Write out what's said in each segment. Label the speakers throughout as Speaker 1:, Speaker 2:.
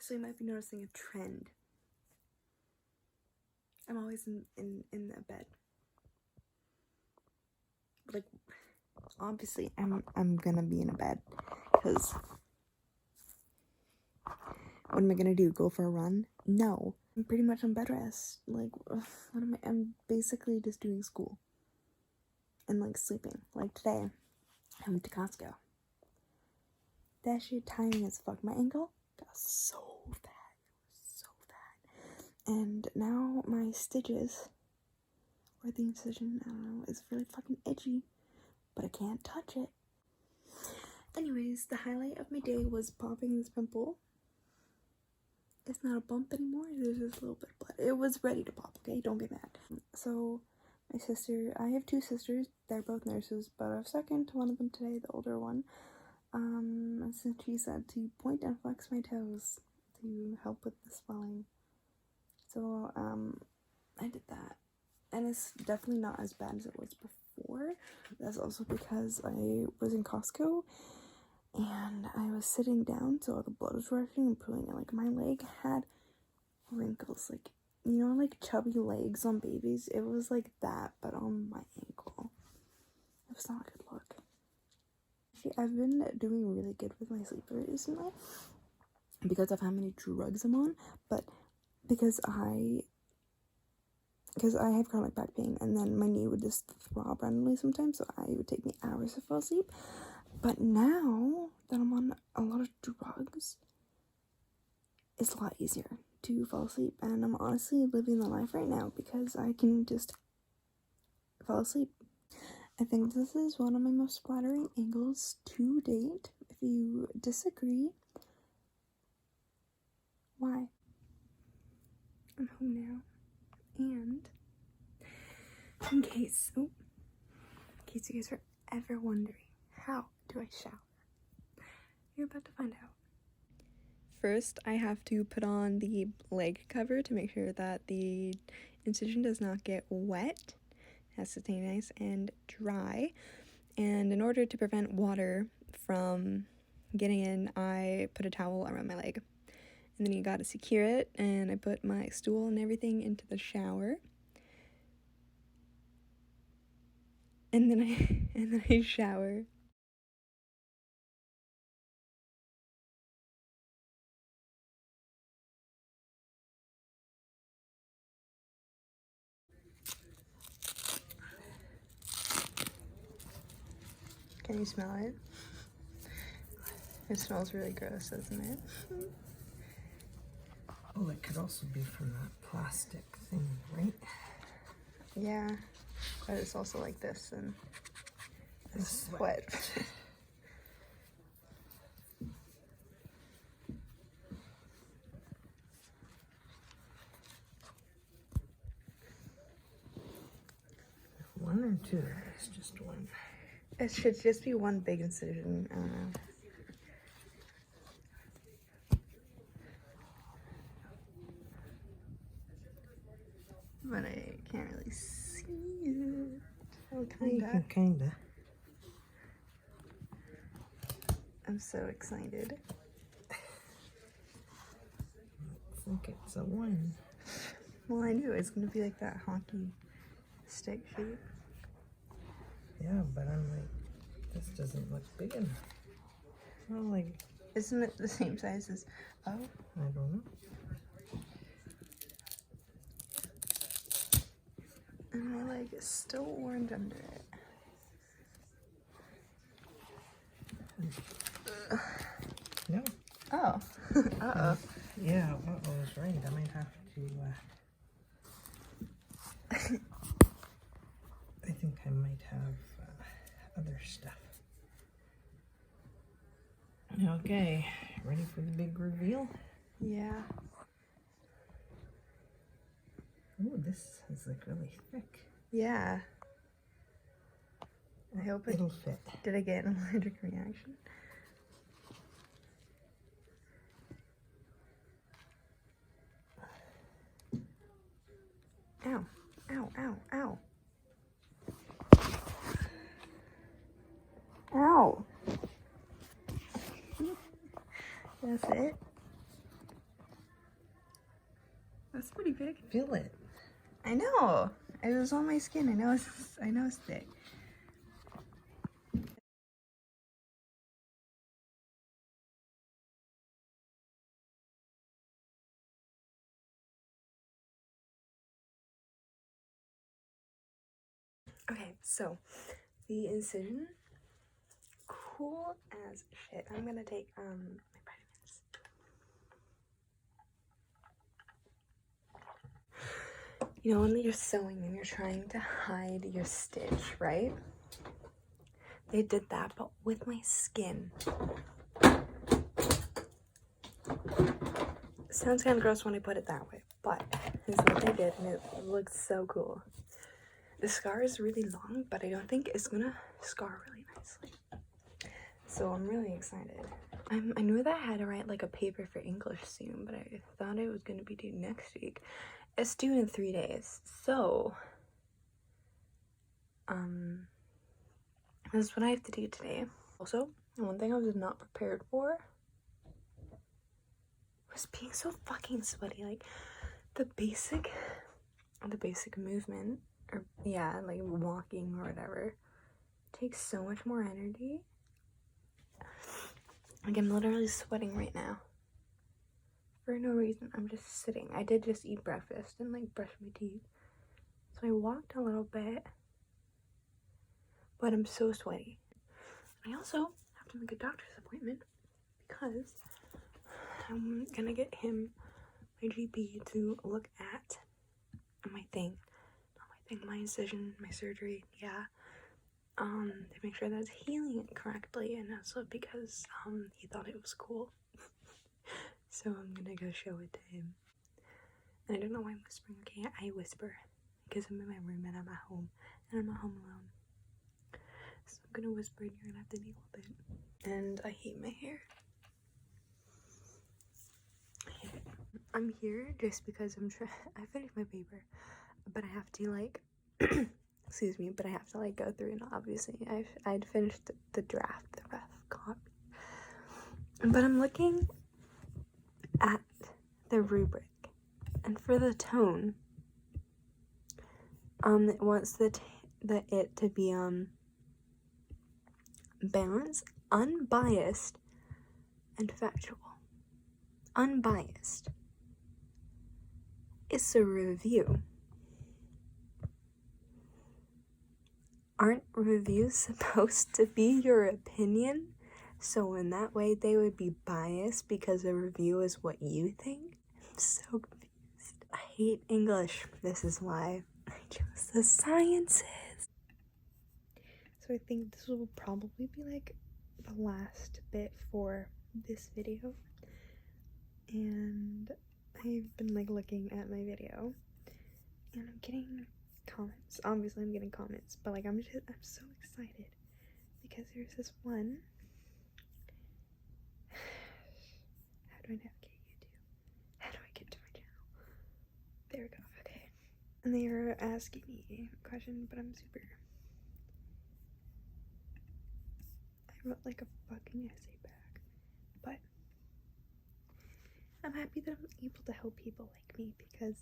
Speaker 1: So you might be noticing a trend. I'm always in the bed. Like, obviously, I'm gonna be in a bed, because what am I gonna do? Go for a run? No. I'm pretty much on bed rest. Like, what am I? I'm basically just doing school. And, like, sleeping. Like, today, I went to Costco. That shit timing as fuck. My ankle got so bad. So bad. And now my stitches, or the incision, I don't know, is really fucking itchy. But I can't touch it. Anyways, the highlight of my day was popping this pimple. It's not a bump anymore, there's just a little bit of blood. It was ready to pop, okay? Don't get mad. So, my sister, I have two sisters, they're both nurses, but I was second to one of them today, the older one. Since she said to point and flex my toes to help with the swelling. So, I did that. And it's definitely not as bad as it was before. That's also because I was in Costco and I was sitting down, so all the blood was rushing and pooling, and like my leg had wrinkles, like, you know, like chubby legs on babies. It was like that, but on my ankle. It was not a good look. I've been doing really good with my sleep recently because of how many drugs I'm on, but because I have chronic back pain, and then my knee would just throb randomly sometimes, so it would take me hours to fall asleep. But now that I'm on a lot of drugs, it's a lot easier to fall asleep, and I'm honestly living the life right now because I can just fall asleep. I think this is one of my most flattering angles to date. If you disagree, why? I'm home now, and in case you guys are ever wondering, how do I shower? You're about to find out. First, I have to put on the leg cover to make sure that the incision does not get wet. It has to stay nice and dry. And in order to prevent water from getting in, I put a towel around my leg. And then you gotta secure it, and I put my stool and everything into the shower. And then I shower. Can you smell it? It smells really gross, doesn't it?
Speaker 2: Oh, it could also be from that plastic thing, right?
Speaker 1: Yeah, but it's also like this, and it's wet.
Speaker 2: One or two? It's just one.
Speaker 1: It should just be one big incision. I don't know. But I can't really see it. Oh,
Speaker 2: You can kinda.
Speaker 1: I'm so excited.
Speaker 2: I think it's a one.
Speaker 1: Well, I knew it was gonna be like that hockey stick shape.
Speaker 2: Yeah, but I'm like, this doesn't look big enough. Well, like,
Speaker 1: Isn't it the same size as? Oh,
Speaker 2: I don't know.
Speaker 1: and my leg is still orange under it.
Speaker 2: No.
Speaker 1: Oh. Uh-oh.
Speaker 2: Yeah, uh-oh is right. I might have to, I think I might have other stuff. Okay, ready for the big reveal?
Speaker 1: Yeah.
Speaker 2: Oh, this is like really thick.
Speaker 1: Yeah. I hope
Speaker 2: It'll fit.
Speaker 1: Did I get an allergic reaction? Ow. Ow, ow, ow. Ow. That's it. That's pretty big.
Speaker 2: Feel it.
Speaker 1: I know. It was on my skin. I know it's thick. Okay, so the Incision, cool as shit. I'm gonna take my vitamins. You know when you're sewing and you're trying to hide your stitch, right? They did that, but with my skin. It sounds kind of gross when I put it that way, but this is what they did, and it looks so cool. The scar is really long, but I don't think it's gonna scar really nicely. So I'm really excited. I knew that I had to write like a paper for English soon, but I thought it was gonna be due next week. It's due in 3 days, so this is what I have to do today. Also, one thing I was not prepared for was being so fucking sweaty. Like the basic movement, or yeah, like walking or whatever, takes so much more energy. Like I'm literally sweating right now for no reason. I'm just sitting. I did just eat breakfast and like brush my teeth, so I walked a little bit, but I'm so sweaty. I also have to make a doctor's appointment because I'm gonna get my GP to look at my incision, my surgery, yeah, to make sure that's healing correctly, and also because he thought it was cool. So I'm gonna go show it to him. And I don't know why I'm whispering. Okay, I whisper because I'm in my room and I'm at home, and I'm not home alone. So I'm gonna whisper, and you're gonna have to deal with it. And I hate my hair. I hate it. I'm here just because I finished my paper, but I have to like excuse me, but I have to like go through, and obviously I'd finished the draft, the rough copy, but I'm looking at the rubric, and for the tone, it wants it to be balanced, unbiased, and factual. Unbiased. It's a review. Aren't reviews supposed to be your opinion? So in that way they would be biased because a review is what you think? I'm so confused. I hate English. This is why I chose the sciences. So I think this will probably be like the last bit for this video. And I've been like looking at my video and I'm getting comments. Obviously I'm getting comments, but like I'm so excited because there's this one. How do I navigate YouTube? How do I get to my channel? There we go. Okay. And they are asking me a question, but I'm super. I wrote like a fucking essay back, but I'm happy that I'm able to help people like me because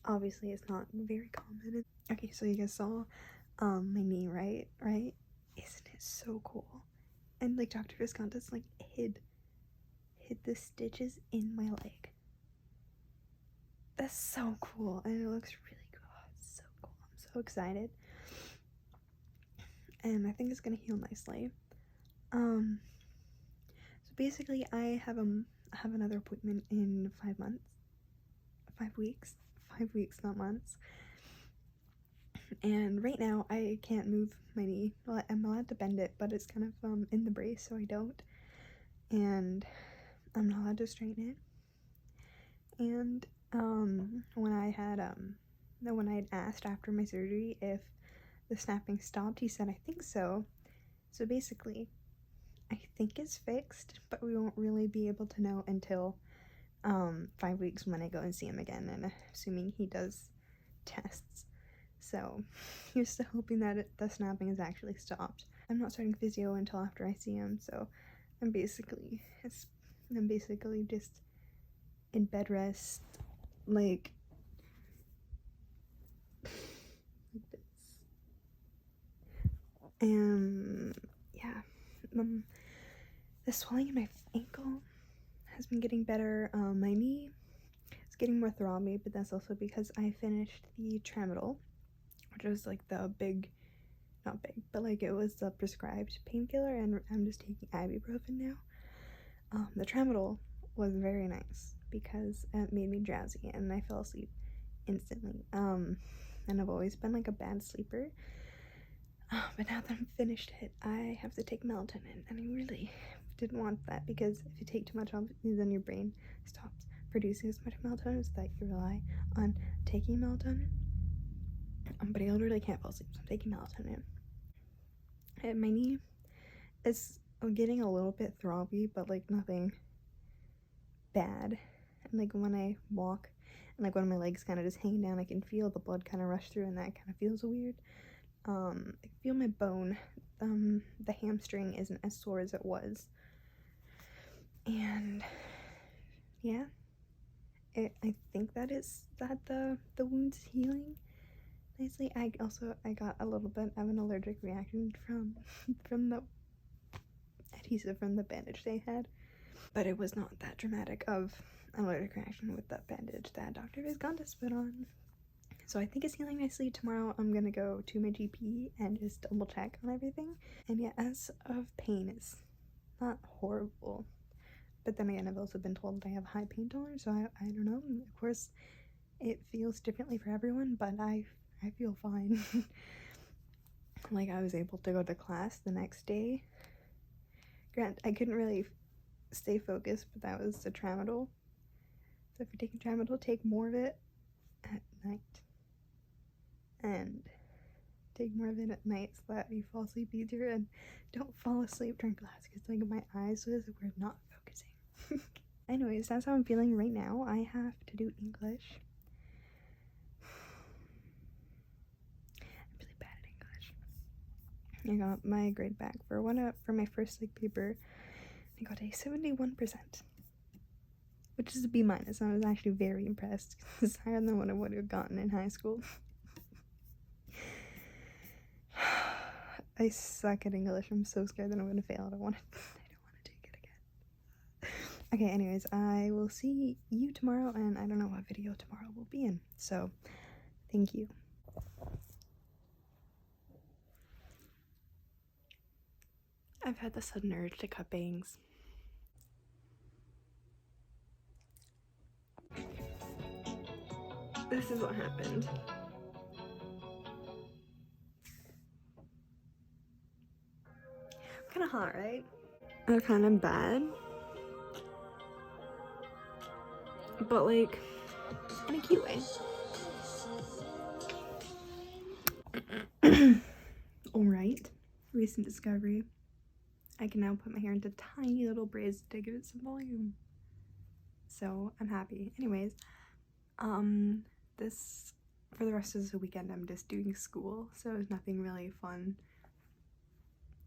Speaker 1: obviously it's not very common. Okay, so you guys saw my knee, right? Isn't it so cool? And like Dr. Viscontis like hid the stitches in my leg. That's so cool, and it looks really cool. It's so cool. I'm so excited, and I think it's gonna heal nicely. So basically I have another appointment in 5 months. 5 weeks. 5 weeks, not months. And right now I can't move my knee. Well, I'm allowed to bend it, but it's kind of in the brace, so I don't. And I'm not allowed to straighten it. And when I had asked after my surgery if the snapping stopped, he said, I think so. So basically, I think it's fixed, but we won't really be able to know until 5 weeks when I go and see him again, and assuming he does tests. So you're still hoping that the snapping is actually stopped. I'm not starting physio until after I see him, so I'm basically just in bed rest, like And yeah, the swelling in my ankle has been getting better. My knee is getting more throbby, but that's also because I finished the tramadol, which was like the big, not big, but like it was the prescribed painkiller, and I'm just taking ibuprofen now. The tramadol was very nice because it made me drowsy and I fell asleep instantly. And I've always been like a bad sleeper. But now that I'm finished it, I have to take melatonin, and I really didn't want that because if you take too much, then your brain stops producing as much melatonin, so that you rely on taking melatonin. But I literally can't fall asleep, so I'm taking melatonin. And my knee is getting a little bit throbby, but like nothing bad. And like when I walk and like one of my legs kind of just hanging down, I can feel the blood kind of rush through, and that kind of feels weird. I feel my bone, the hamstring isn't as sore as it was, and yeah, I think that the wound's healing nicely. I got a little bit of an allergic reaction from the adhesive from the bandage they had, but it was not that dramatic of an allergic reaction with the bandage that Dr. Viscontis put on. So I think it's healing nicely. Tomorrow I'm gonna go to my GP and just double check on everything. And yeah, as of pain, it's not horrible. But then again, I've also been told that I have high pain tolerance, so I don't know. Of course, it feels differently for everyone, but I feel fine. Like, I was able to go to class the next day. Grant, I couldn't really stay focused, but that was the tramadol. So if you're taking tramadol, take more of it at night. And take more of it at night so that you fall asleep easier, and don't fall asleep during class because like my eyes were not focusing. Anyways, that's how I'm feeling right now. I have to do English. I'm really bad at English. I got my grade back for my first like paper. I got a 71%, which is a B-. I was actually very impressed. It's higher than what I would have gotten in high school. I suck at English. I'm so scared that I'm gonna fail. I don't want to take it again. Okay, anyways, I will see you tomorrow, and I don't know what video tomorrow will be in. So, thank you. I've had the sudden urge to cut bangs. This is what happened. Kind of hot, right? They're kind of bad, but like in a cute way. Alright, recent discovery. I can now put my hair into tiny little braids to give it some volume. So I'm happy. Anyways, this for the rest of the weekend I'm just doing school, so it's nothing really fun.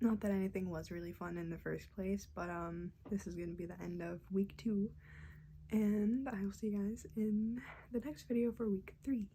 Speaker 1: Not that anything was really fun in the first place, but this is gonna be the end of week 2, and I will see you guys in the next video for week 3.